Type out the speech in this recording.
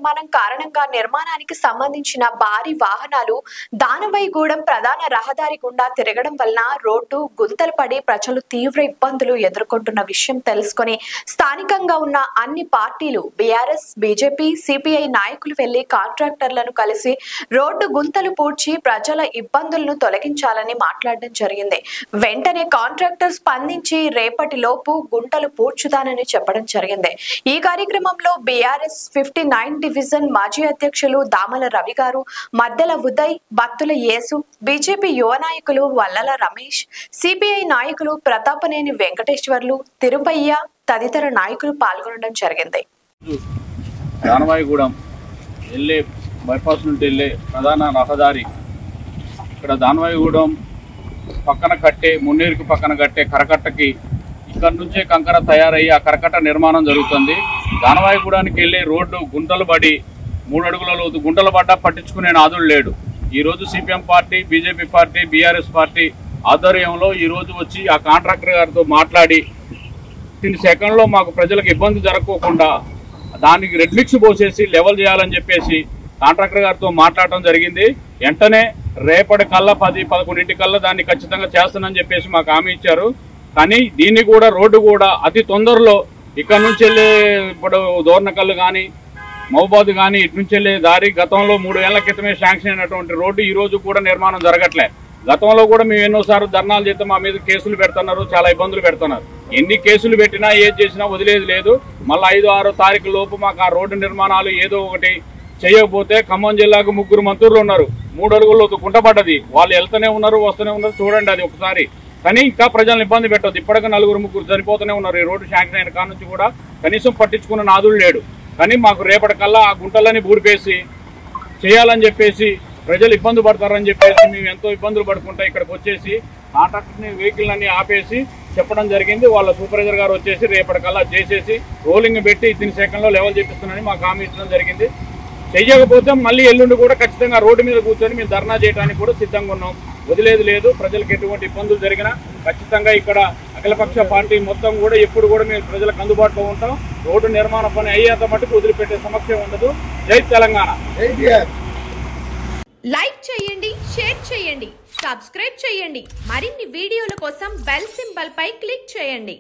నిర్మాణం కారణంగా నిర్మాణానికి సంబంధించిన భారీ వాహనాలు దానవైగూడెం ప్రధాన రహదారి గుండా తిరగడం వలన రోడ్డు గుంతలు పడి ప్రజలు తీవ్ర ఇబ్బందులు ఎదుర్కొంటున్న విషయం తెలుసుకొని స్థానికంగా ఉన్న అన్ని పార్టీలు బీఆర్ఎస్, బీజేపీ, సిపిఐ నాయకులు వెళ్లి కాంట్రాక్టర్లను కలిసి రోడ్డు గుంతలు పూడ్చి ప్రజల ఇబ్బందులను తొలగించాలని మాట్లాడడం జరిగింది. వెంటనే కాంట్రాక్టర్ స్పందించి రేపటిలోపు గుంటలు పూడ్చుతానని చెప్పడం జరిగింది. ఈ కార్యక్రమంలో బీఆర్ఎస్ 59 డివిజన్ మాజీ అధ్యక్షులు దామల రవి గారు, మద్దెల ఉదయ్, బత్తుల యేసు, బీజేపీ యువ నాయకులు వల్లల రమేష్, సిపిఐ నాయకులు ప్రతాపనేని వెంకటేశ్వర్లు, తిరుపయ్య తదితర నాయకులు పాల్గొనడం జరిగింది. దానవాయిగూడెం వెళ్ళే బైపాస్ నుండి వెళ్ళే ప్రధాన రహదారి ఇక్కడ దానవాయిగూడెం పక్కన కట్టే మున్నేరుకి పక్కన కట్టే కరకట్టకి ఇక్కడ నుంచే కంకర తయారయ్యి ఆ కరకట్ట నిర్మాణం జరుగుతుంది. దానవాయిగూడానికి వెళ్ళే రోడ్డు గుంటలు పడి 3 అడుగుల లోతు గుంటలు పడ్డా పట్టించుకునే నాదుడు లేడు. ఈరోజు CPM party, BJP party, BRS party ఆధ్వర్యంలో ఈరోజు వచ్చి ఆ కాంట్రాక్టర్ గారితో మాట్లాడి 3 సెకండ్లో మాకు ప్రజలకు ఇబ్బంది జరగకోకుండా దానికి రెడ్ మిక్స్ పోసేసి లెవెల్ చేయాలని చెప్పేసి కాంట్రాక్టర్ గారితో మాట్లాడటం జరిగింది. వెంటనే రేపటి కల్లా 10-11 కల్లా దాన్ని ఖచ్చితంగా చేస్తానని చెప్పేసి మాకు హామీ ఇచ్చారు. కానీ దీన్ని కూడా రోడ్డు కూడా అతి తొందరలో ఇక్కడ నుంచి వెళ్ళే ఇప్పుడు దోర్నకల్లు కానీ మహబాద్ కానీ ఇటు నుంచి వెళ్ళే దారి గతంలో 3 ఏళ్ల క్రితమే శాంక్షన్ అయినటువంటి రోడ్డు ఈ రోజు కూడా నిర్మాణం జరగట్లే. గతంలో కూడా మేము ఎన్నోసార్లు ధర్నాలు చేస్తే మా మీద కేసులు పెడుతున్నారు, చాలా ఇబ్బందులు పెడుతున్నారు. ఎన్ని కేసులు పెట్టినా ఏది చేసినా వదిలేది లేదు. మళ్ళీ 5-6 తారీఖు లోపు మాకు ఆ రోడ్డు నిర్మాణాలు ఏదో ఒకటి చేయకపోతే ఖమ్మం జిల్లాకు 3 మంత్రులు ఉన్నారు. 3 అడుగుల్లో గుంటపడ్డది. వాళ్ళు వెళ్తూనే ఉన్నారు, వస్తూనే ఉన్నారు. చూడండి అది ఒకసారి. కానీ ఇంకా ప్రజలను ఇబ్బంది పెట్టదు. ఇప్పటికే 4-3 చనిపోతూనే ఉన్నారు. ఈ రోడ్డు శాంక్షన్ అయిన కాడ నుంచి కూడా కనీసం పట్టించుకున్న నాదుడు లేడు. కానీ మాకు రేపటికల్లా ఆ గుంటలని బూడిపేసి చేయాలని చెప్పేసి ప్రజలు ఇబ్బంది పడతారని చెప్పేసి మేము ఎంతో ఇబ్బందులు పడుకుంటా ఇక్కడికి వచ్చేసి కాంట్రాక్టర్ని వెహికల్ అన్ని ఆపేసి చెప్పడం జరిగింది. వాళ్ళ సూపర్వైజర్ గారు వచ్చేసి రేపటికల్లా చేసేసి రోలింగ్ పెట్టి 3 సెకండ్లో లెవెల్ చేపిస్తున్నారని మాకు హామీ ఇచ్చడం జరిగింది. చెయ్యకపోతే మళ్ళీ ఎల్లుండి కూడా ఖచ్చితంగా రోడ్డు మీద కూర్చొని మేము ధర్నా చేయడానికి కూడా సిద్ధంగా ఉన్నాం. వదిలేదు లేదు. ప్రజలకు ఎటువంటి ఇబ్బందులు జరిగినా ఖచ్చితంగా ఇక్కడ అఖిలపక్ష పార్టీ మొత్తం కూడా ఎప్పుడు కూడా మేము ప్రజలకు అందుబాటులో ఉంటాం. రోడ్డు నిర్మాణ పని అయ్యేంత మటుకు వదిలిపెట్టే సమస్య ఉండదు. జై తెలంగాణ. లైక్ చేయండి, షేర్ చేయండి, సబ్స్క్రైబ్ చేయండి. మరిన్ని వీడియోల కోసం బెల్ సింబల్ పై క్లిక్ చేయండి.